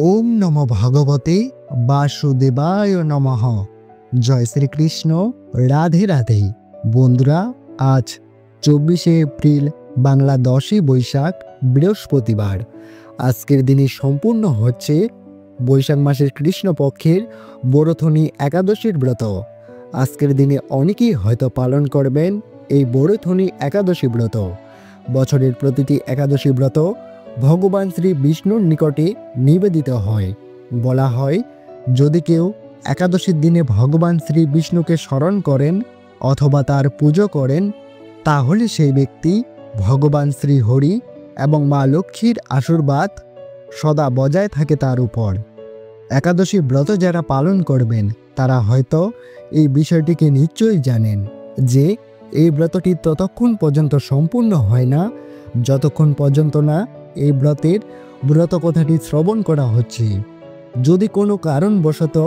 ওম নমো ভগবতে বাসুদেবায় নমঃ। জয় শ্রীকৃষ্ণ। রাধে রাধে। বন্ধুরা, আজ 24শে এপ্রিল, বাংলা 10ই বৈশাখ, বৃহস্পতিবার। আজকের দিনে সম্পূর্ণ হচ্ছে বৈশাখ মাসের কৃষ্ণপক্ষের বরথনী একাদশীর ব্রত। আজকের দিনে অনেকেই হয়তো পালন করবেন এই বরথনী একাদশী ব্রত। বছরের প্রতিটি একাদশী ব্রত ভগবান শ্রী বিষ্ণুর নিকটে নিবেদিত হয়। বলা হয়, যদি কেউ একাদশীর দিনে ভগবান শ্রী বিষ্ণুকে স্মরণ করেন অথবা তার পুজো করেন, তাহলে সেই ব্যক্তি ভগবান শ্রী হরি এবং মা লক্ষ্মীর আশীর্বাদ সদা বজায় থাকে তার উপর। একাদশী ব্রত যারা পালন করবেন তারা হয়তো এই বিষয়টিকে নিশ্চয়ই জানেন যে এই ব্রতটি ততক্ষণ পর্যন্ত সম্পূর্ণ হয় না যতক্ষণ পর্যন্ত না এই ব্রতের ব্রত কথাটি শ্রবণ করা হচ্ছে। যদি কোনো কারণবশত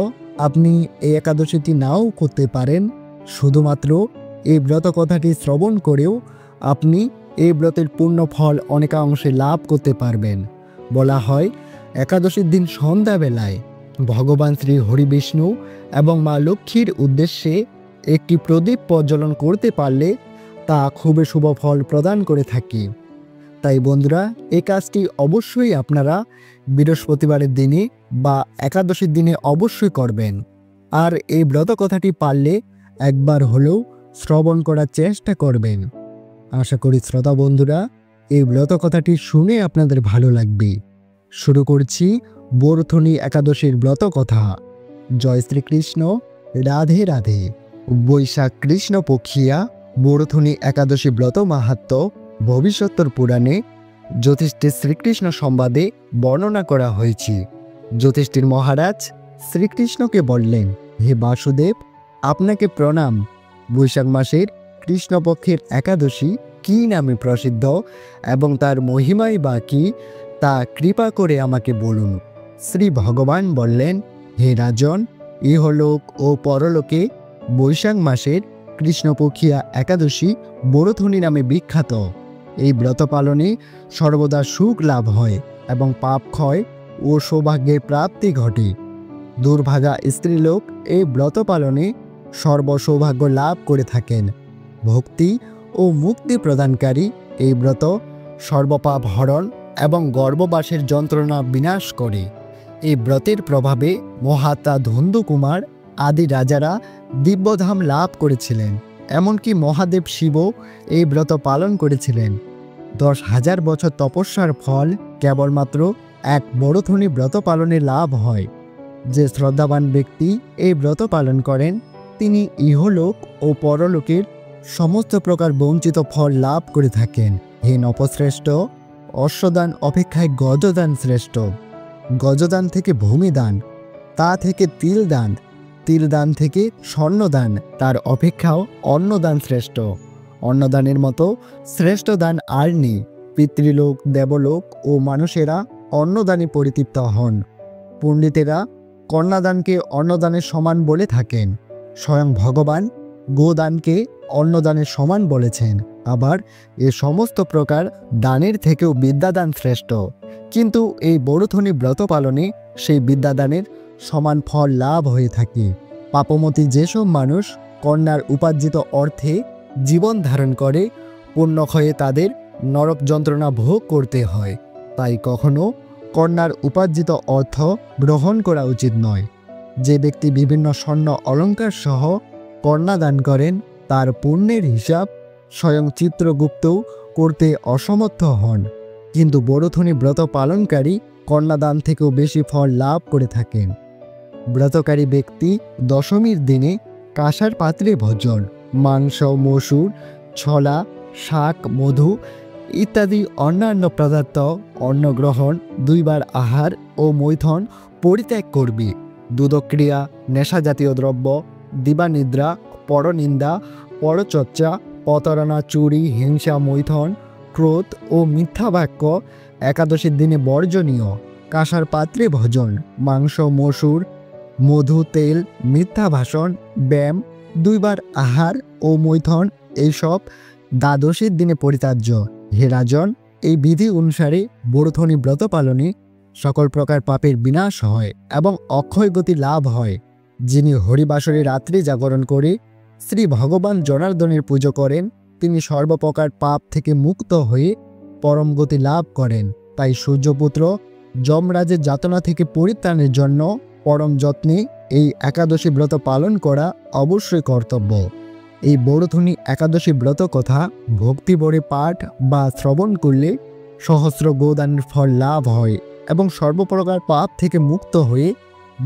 আপনি এই একাদশীটি নাও করতে পারেন, শুধুমাত্র এই ব্রত কথাটি শ্রবণ করেও আপনি এই ব্রতের পূর্ণ ফল অনেকাংশে লাভ করতে পারবেন। বলা হয়, একাদশীর দিন সন্ধ্যাবেলায় ভগবান শ্রী হরি বিষ্ণু এবং মা লক্ষ্মীর উদ্দেশ্যে একটি প্রদীপ প্রজ্বলন করতে পারলে তা খুবই শুভ ফল প্রদান করে থাকে। তাই বন্ধুরা, এই কাজটি অবশ্যই আপনারা বৃহস্পতিবারের দিনে বা একাদশীর দিনে অবশ্যই করবেন। আর এই ব্রত কথাটি পারলে একবার হলেও শ্রবণ করার চেষ্টা করবেন। আশা করি শ্রোতা বন্ধুরা, এই ব্রত কথাটি শুনে আপনাদের ভালো লাগবে। শুরু করছি বরথনী একাদশীর ব্রত কথা। জয় শ্রীকৃষ্ণ। রাধে রাধে। বৈশাখ কৃষ্ণপক্ষিয়া বরথনী একাদশী ব্রত মাহাত্ম্য ভবিষ্যত্তর পুরাণে যুধিষ্ঠির শ্রীকৃষ্ণ সংবাদে বর্ণনা করা হয়েছে। যুধিষ্ঠির মহারাজ শ্রীকৃষ্ণকে বললেন, হে বাসুদেব, আপনাকে প্রণাম। বৈশাখ মাসের কৃষ্ণপক্ষের একাদশী কী নামে প্রসিদ্ধ এবং তার মহিমাই বা কী, তা কৃপা করে আমাকে বলুন। শ্রী ভগবান বললেন, হে রাজন, ইহলোক ও পরলোকে বৈশাখ মাসের কৃষ্ণপক্ষিয়া একাদশী বরথনী নামে বিখ্যাত। এই ব্রত পালনে সর্বদা সুখ লাভ হয় এবং পাপ ক্ষয় ও সৌভাগ্যের প্রাপ্তি ঘটে। দুর্ভাগা স্ত্রীলোক এই ব্রত পালনে সর্বসৌভাগ্য লাভ করে থাকেন। ভক্তি ও মুক্তি প্রদানকারী এই ব্রত সর্বপাপ হরণ এবং গর্ভবাসের যন্ত্রণা বিনাশ করে। এই ব্রতের প্রভাবে মহাত্মা ধন্দুকুমার আদি রাজারা দিব্যধাম লাভ করেছিলেন। এমনকি মহাদেব শিবও এই ব্রত পালন করেছিলেন। 10,000 বছর তপস্যার ফল কেবলমাত্র এক বরথনী ব্রত পালনে লাভ হয়। যে শ্রদ্ধাবান ব্যক্তি এই ব্রত পালন করেন তিনি ইহলোক ও পরলোকের সমস্ত প্রকার বঞ্চিত ফল লাভ করে থাকেন। হে নপশ্রেষ্ঠ, অশ্বদান অপেক্ষায় গজদান শ্রেষ্ঠ। গজদান থেকে ভূমিদান, তা থেকে তিলদান, তিলদান থেকে স্বর্ণদান, তার অপেক্ষাও অন্নদান শ্রেষ্ঠ। অন্নদানের মতো শ্রেষ্ঠ দান আর নেই। পিতৃলোক, দেবলোক ও মানুষেরা অন্নদানে পরিতৃপ্ত হন। পণ্ডিতেরা কন্যাদানকে অন্নদানের সমান বলে থাকেন। স্বয়ং ভগবান গোদানকে অন্নদানের সমান বলেছেন। আবার এ সমস্ত প্রকার দানের থেকেও বিদ্যাদান শ্রেষ্ঠ। কিন্তু এই বরথনী ব্রত পালনে সেই বিদ্যাদানের সমান ফল লাভ হয়ে থাকে। পাপমতী যেসব মানুষ কন্যার উপার্জিত অর্থে জীবন ধারণ করে, পুণ্যক্ষয়ে তাদের নরক যন্ত্রণা ভোগ করতে হয়। তাই কখনো কন্যার উপার্জিত অর্থ গ্রহণ করা উচিত নয়। যে ব্যক্তি বিভিন্ন স্বর্ণ অলঙ্কার সহ কন্যা দান করেন তার পুণ্যের হিসাব স্বয়ং চিত্রগুপ্তও করতে অসমর্থ হন। কিন্তু বরথনী ব্রত পালনকারী কন্যাদান থেকেও বেশি ফল লাভ করে থাকেন। ব্রতকারী ব্যক্তি দশমীর দিনে কাঁসার পাত্রে ভোজন, মাংস, মসুর, ছোলা, শাক, মধু ইত্যাদি অন্যান্য পদার্থ অন্ন গ্রহণ, 2 বার আহার ও মৈথন পরিত্যাগ করবে। দুধক্রিয়া, নেশাজাতীয় দ্রব্য, দিবানিদ্রা, পরনিন্দা, পরচর্চা, প্রতারণা, চুরি, হিংসা, মৈথন, ক্রোধ ও মিথ্যা বাক্য একাদশীর দিনে বর্জনীয়। কাঁসার পাত্রে ভোজন, মাংস, মসুর, মধু, তেল, মিথ্যা ভাষণ, ব্যায়াম, 2 বার আহার ও মৈথন এইসব দ্বাদশীর দিনে পরিত্যাজ্য। হে রাজন, এই বিধি অনুসারে বরথনী ব্রত পালনে সকল প্রকার পাপের বিনাশ হয় এবং অক্ষয় গতি লাভ হয়। যিনি হরিবাসরে রাত্রি জাগরণ করে শ্রী ভগবান জনার্দনের পুজো করেন, তিনি সর্বপ্রকার পাপ থেকে মুক্ত হয়ে পরম গতি লাভ করেন। তাই সূর্যপুত্র যমরাজের যাতনা থেকে পরিত্রাণের জন্য পরম যত্নে এই একাদশী ব্রত পালন করা অবশ্যই কর্তব্য। এই বড়থুনি একাদশী ব্রত কথা ভক্তি ভরে পাঠ বা শ্রবণ করলে সহস্র গোদানের ফল লাভ হয় এবং সর্বপ্রকার পাপ থেকে মুক্ত হয়ে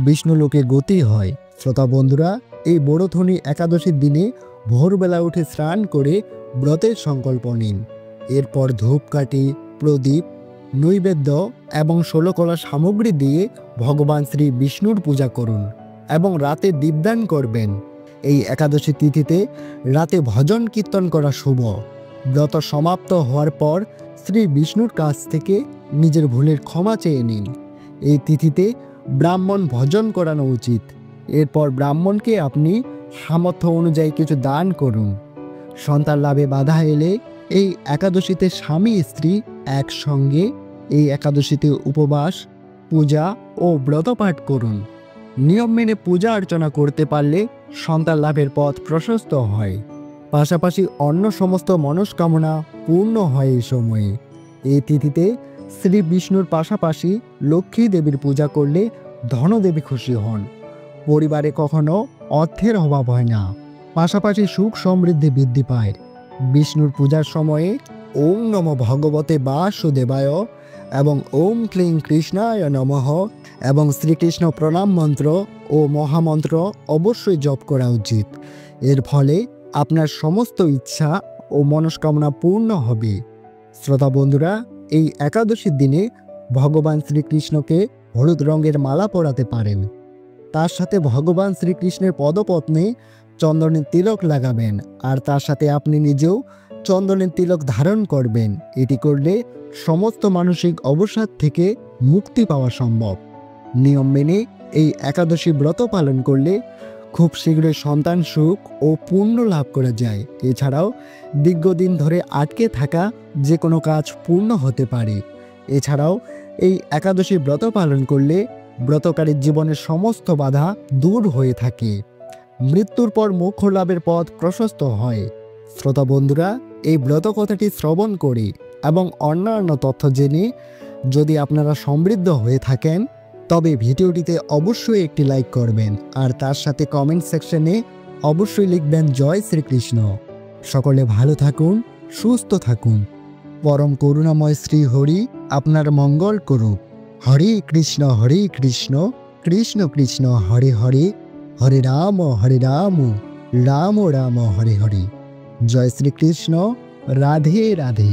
বিষ্ণুলোকে গতি হয়। শ্রোতা বন্ধুরা, এই বড়থুনি একাদশীর দিনে ভোরবেলা উঠে স্নান করে ব্রতের সংকল্প নিন। এরপর ধূপকাঠি, প্রদীপ, নৈবেদ্য এবং 16 কলা সামগ্রী দিয়ে ভগবান শ্রী বিষ্ণুর পূজা করুন এবং রাতে দীপদান করবেন। এই একাদশী তিথিতে রাতে ভজন কীর্তন করা শুভ। ব্রত সমাপ্ত হওয়ার পর শ্রী বিষ্ণুর কাছ থেকে নিজের ভুলের ক্ষমা চেয়ে নিন। এই তিথিতে ব্রাহ্মণ ভজন করানো উচিত। এরপর ব্রাহ্মণকে আপনি সামর্থ্য অনুযায়ী কিছু দান করুন। সন্তান লাভে বাধা এলে এই একাদশীতে স্বামী স্ত্রী একসঙ্গে এই একাদশীতে উপবাস, পূজা ও ব্রতপাঠ করুন। নিয়ম মেনে পূজা অর্চনা করতে পারলে সন্তান লাভের পথ প্রশস্ত হয়। পাশাপাশি অন্য সমস্ত মনস্কামনা পূর্ণ হয় এই সময়ে। এই তিথিতে শ্রী বিষ্ণুর পাশাপাশি লক্ষ্মী দেবীর পূজা করলে ধনদেবী খুশি হন। পরিবারে কখনো অর্থের অভাব হয় না, পাশাপাশি সুখ সমৃদ্ধি বৃদ্ধি পায়। বিষ্ণুর পূজার সময়ে ওম নমো ভগবতে বাসুদেবায় এবং ওম ক্লিং কৃষ্ণায় নমঃ এবং শ্রীকৃষ্ণ প্রণাম মন্ত্র ও মহামন্ত্র অবশ্যই জপ করা উচিত। এর ফলে আপনার সমস্ত ইচ্ছা ও মনস্কামনা পূর্ণ হবে। শ্রোতা বন্ধুরা, এই একাদশীর দিনে ভগবান শ্রীকৃষ্ণকে হলুদ রঙের মালা পরাতে পারেন। তার সাথে ভগবান শ্রীকৃষ্ণের পদপদ্মে চন্দনের তিলক লাগাবেন আর তার সাথে আপনি নিজেও চন্দনের তিলক ধারণ করবেন। এটি করলে সমস্ত মানসিক অবসাদ থেকে মুক্তি পাওয়া সম্ভব। নিয়ম মেনে এই একাদশী ব্রত পালন করলে খুব শীঘ্রই সন্তান সুখ ও পুণ্য লাভ করা যায়। এছাড়াও দীর্ঘদিন ধরে আটকে থাকা যে কোনো কাজ পূর্ণ হতে পারে। এছাড়াও এই একাদশী ব্রত পালন করলে ব্রতকারীর জীবনের সমস্ত বাধা দূর হয়ে থাকে। মৃত্যুর পর মোক্ষ লাভের পথ প্রশস্ত হয়। শ্রোতা বন্ধুরা, এই ব্রত কথাটি শ্রবণ করে এবং অন্যান্য তথ্য জেনে যদি আপনারা সমৃদ্ধ হয়ে থাকেন, তবে ভিডিওটিতে অবশ্যই একটি লাইক করবেন আর তার সাথে কমেন্ট সেকশনে অবশ্যই লিখবেন জয় শ্রীকৃষ্ণ। সকলে ভালো থাকুন, সুস্থ থাকুন। পরম করুণাময় শ্রী হরি আপনার মঙ্গল করুক। হরে কৃষ্ণ কৃষ্ণ কৃষ্ণ হরে হরে, হরে রাম রাম রাম হরে হরে। জয় শ্রীকৃষ্ণ। রাধে রাধে।